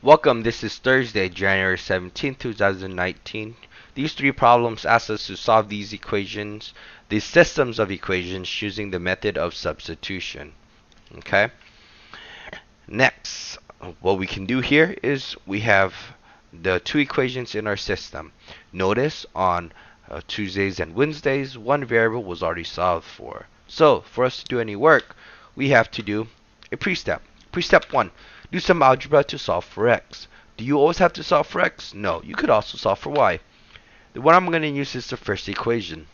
Welcome, this is Thursday, January 17th, 2019. These three problems ask us to solve these systems of equations using the method of substitution. Okay? Next, what we can do here is we have the two equations in our system. Notice on Tuesdays and Wednesdays, one variable was already solved for. So, for us to do any work, we have to do a pre-step. Pre-step 1. Do some algebra to solve for x. Do you always have to solve for x? No, you could also solve for y. The one I'm going to use is the first equation.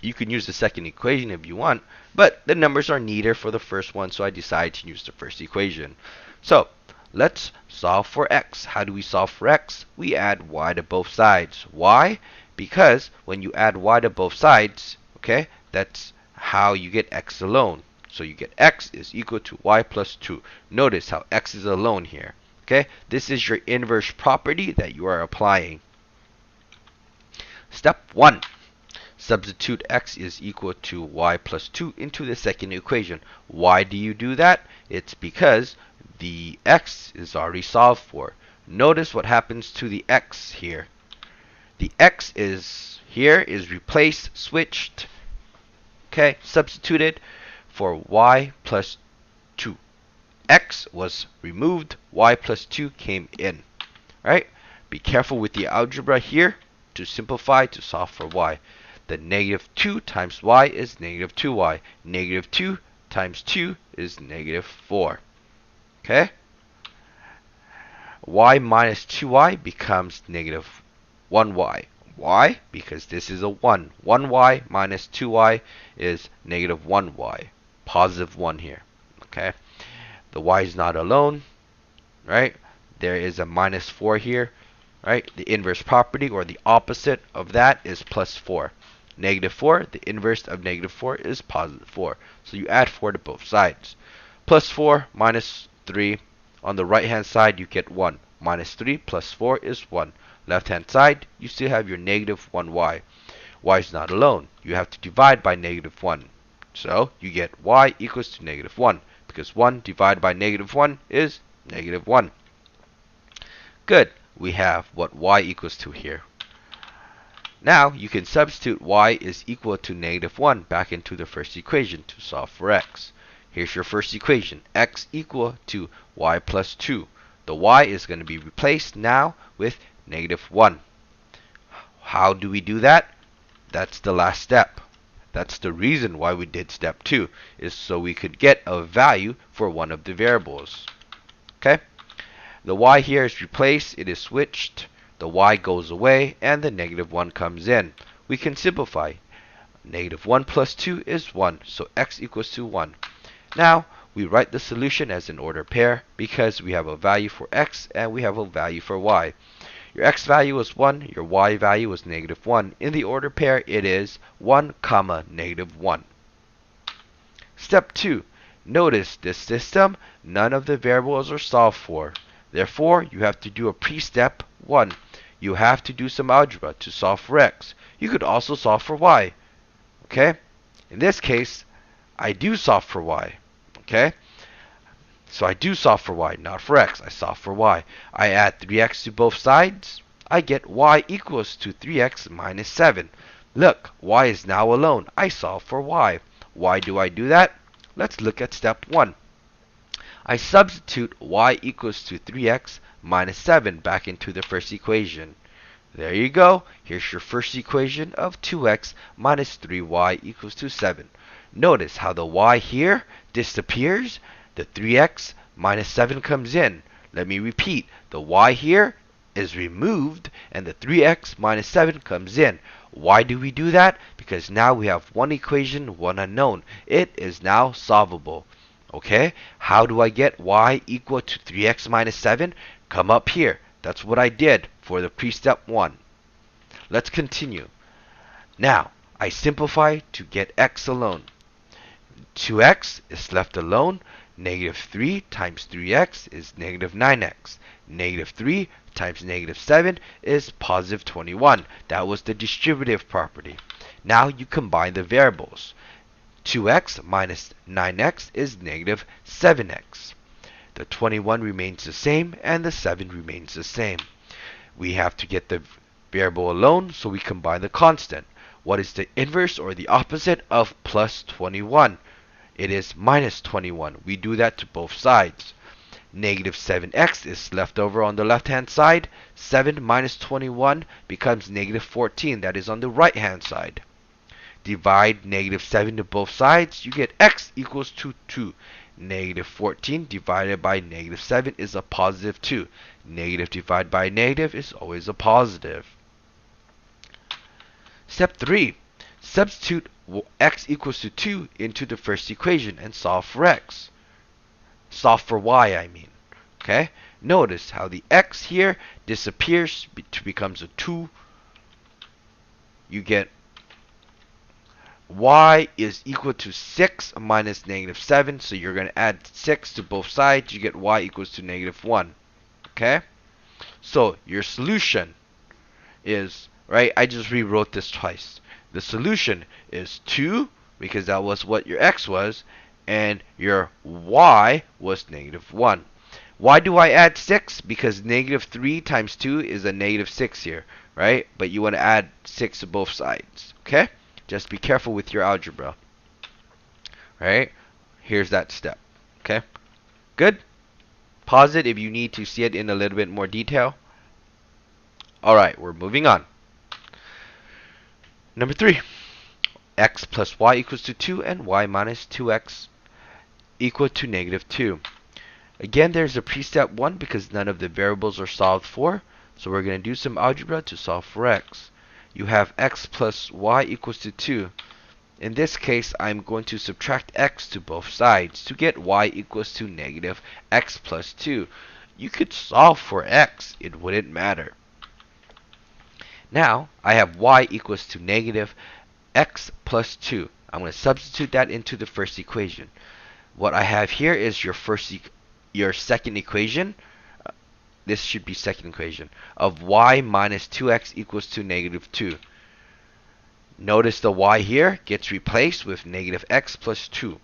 You can use the second equation if you want, but the numbers are neater for the first one, so I decided to use the first equation. So, let's solve for x. How do we solve for x? We add y to both sides. Why? Because when you add y to both sides, okay, that's how you get x alone. So you get x is equal to y plus 2. Notice how x is alone here. Okay, this is your inverse property that you are applying. Step 1. Substitute x is equal to y plus 2 into the second equation. Why do you do that? It's because the x is already solved for. Notice what happens to the x here. The x is here is replaced, switched, okay, substituted for y plus 2. X was removed, y plus 2 came in. Alright? Be careful with the algebra here to simplify to solve for y. The negative 2 times y is negative 2y. Negative 2 times 2 is negative 4. Okay? Y minus 2y becomes negative 1y. Why? Because this is a 1. 1y minus 2y is negative 1y. Positive 1 here. Okay? The y is not alone. Right? There is a minus 4 here. Right? The inverse property, or the opposite of that, is plus 4. Negative 4, the inverse of negative 4 is positive 4. So you add 4 to both sides. Plus 4 minus 3. On the right hand side, you get 1. Minus 3 plus 4 is 1. Left hand side, you still have your negative 1y. Y is not alone. You have to divide by negative 1. So you get y equals to negative 1. Because 1 divided by negative 1 is negative 1. Good. We have what y equals to here. Now you can substitute y is equal to negative 1 back into the first equation to solve for x. Here's your first equation. X equal to y plus 2. The y is going to be replaced now with negative 1. How do we do that? That's the last step. That's the reason why we did step 2, is so we could get a value for one of the variables. Okay? The y here is replaced. It is switched. The y goes away and the negative 1 comes in. We can simplify. Negative 1 plus 2 is 1, so x equals to 1. Now, we write the solution as an ordered pair because we have a value for x and we have a value for y. Your x value is 1, your y value is negative 1. In the ordered pair, it is 1, comma, negative 1. Step 2. Notice this system, none of the variables are solved for. Therefore, you have to do a pre-step 1. You have to do some algebra to solve for x. You could also solve for y. Okay? In this case, I do solve for y. Okay? So I do solve for y, not for x. I solve for y. I add 3x to both sides. I get y equals to 3x minus 7. Look, y is now alone. I solve for y. Why do I do that? Let's look at step 1. I substitute y equals to 3x minus 7 back into the first equation. There you go. Here's your first equation of 2x minus 3y equals to 7. Notice how the y here disappears. The 3x minus 7 comes in. Let me repeat. The y here is removed and the 3x minus 7 comes in. Why do we do that? Because now we have one equation, one unknown. It is now solvable. Okay, how do I get y equal to 3x minus 7? Come up here. That's what I did for the pre-step 1. Let's continue. Now, I simplify to get x alone. 2x is left alone. Negative 3 times 3x is negative 9x. Negative 3 times negative 7 is positive 21. That was the distributive property. Now you combine the variables. 2x minus 9x is negative 7x. The 21 remains the same and the 7 remains the same. We have to get the variable alone, so we combine the constant. What is the inverse or the opposite of plus 21? It is minus 21. We do that to both sides. Negative 7x is left over on the left hand side. 7 minus 21 becomes negative 14. That is on the right hand side. Divide negative 7 to both sides. You get x equals to 2. Negative 14 divided by negative 7 is a positive 2. Negative divided by negative is always a positive. Step 3. Substitute x equals to 2 into the first equation and solve for x. Solve for y, I mean. Okay? Notice how the x here disappears to becomes a 2. You get y is equal to 6 minus negative 7. So you're going to add 6 to both sides. You get y equals to negative 1. Okay? So your solution is, right, I just rewrote this twice. The solution is 2, because that was what your x was, and your y was negative 1. Why do I add 6? Because negative 3 times 2 is a negative 6 here, right? But you want to add 6 to both sides, okay? Just be careful with your algebra, right? Here's that step, okay? Good? Pause it if you need to see it in a little bit more detail. Alright, we're moving on. Number 3. X plus y equals to 2 and y minus 2x equal to negative 2. Again, there's a pre-step 1 because none of the variables are solved for. So we're going to do some algebra to solve for x. You have x plus y equals to 2. In this case, I'm going to subtract x to both sides to get y equals to negative x plus 2. You could solve for x. It wouldn't matter. Now, I have y equals to negative x plus 2. I'm going to substitute that into the first equation. What I have here is your second equation. This should be second equation of y minus 2x equals to negative 2. Notice the y here gets replaced with negative x plus 2.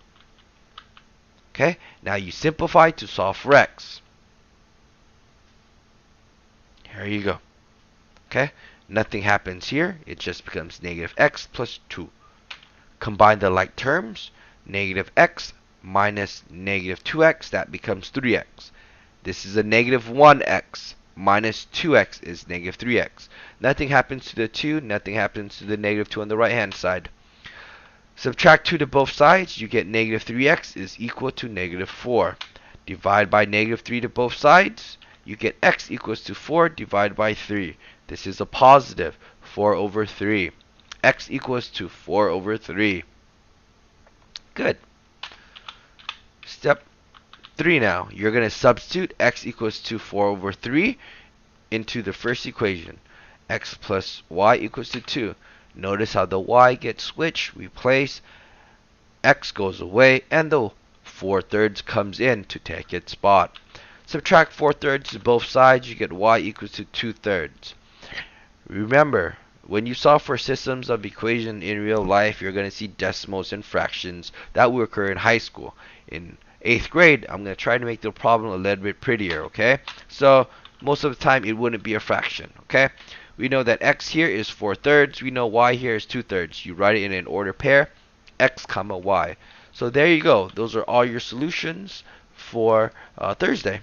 Okay, now you simplify to solve for x. Here you go. Okay, nothing happens here. It just becomes negative x plus 2. Combine the like terms. Negative x minus negative 2x, that becomes 3x. This is a negative 1x. Minus 2x is negative 3x. Nothing happens to the 2. Nothing happens to the negative 2 on the right hand side. Subtract 2 to both sides. You get negative 3x is equal to negative 4. Divide by negative 3 to both sides. You get x equals to 4 divided by 3. This is a positive 4 over 3. X equals to 4 over 3. Good. Step 3 now. You're going to substitute x equals to 4 over 3 into the first equation. X plus y equals to 2. Notice how the y gets switched. Replace. X goes away and the 4/3 comes in to take its spot. Subtract 4/3 to both sides. You get y equals to 2/3. Remember, when you solve for systems of equation in real life, you're going to see decimals and fractions that will occur in high school. In 8th grade, I'm going to try to make the problem a little bit prettier, okay? So, most of the time, it wouldn't be a fraction, okay? We know that x here is 4/3. We know y here is 2/3. You write it in an order pair, x comma y. So there you go. Those are all your solutions for Thursday.